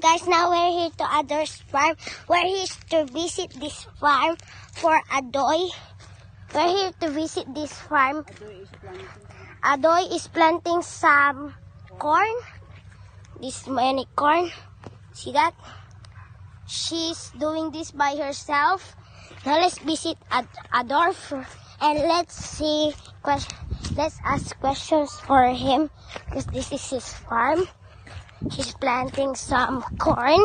guys, now we're here to Ador's farm. We're here to visit this farm for Adoy. We're here to visit this farm. Adoy is planting some corn. This many corn. See that? She's doing this by herself. Now let's visit Ador and let's see. Let's ask questions for him because this is his farm. He's planting some corn.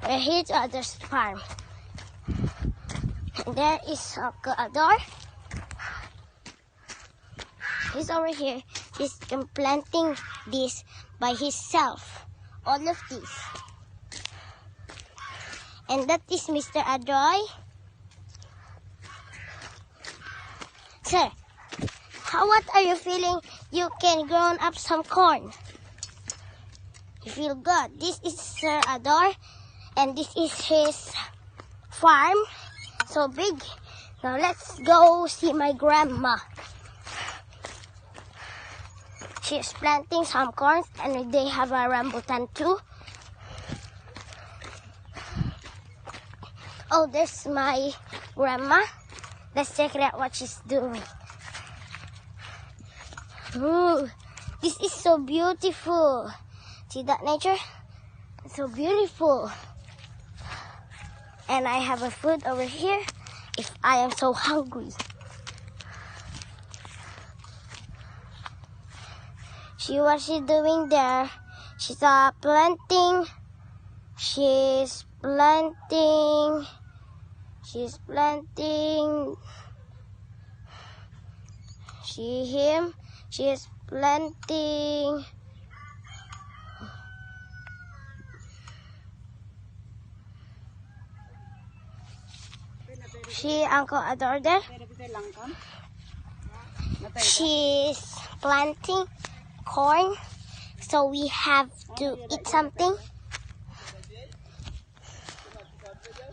We're here to Ador's farm. And there is Uncle Ador. He's over here. He's planting this by himself. All of this. And that is Mr. Adoy. Sir, what are you feeling? You can grow up some corn. You feel good. This is Sir Ador, and this is his farm. So big. Now let's go see my grandma. She's planting some corn, and they have a rambutan too. Oh, there's my grandma. Let's check out what she's doing. Ooh, this is so beautiful. See that nature? It's so beautiful. And I have a food over here if I am so hungry. See what she's doing there? She's planting. She's planting. She's planting. See him? She is planting. See Uncle Ador there? She's planting corn, so we have to eat something.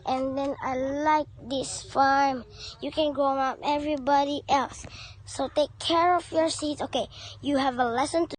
And then I like this farm. You can grow up everybody else. So take care of your seeds. Okay, you have a lesson to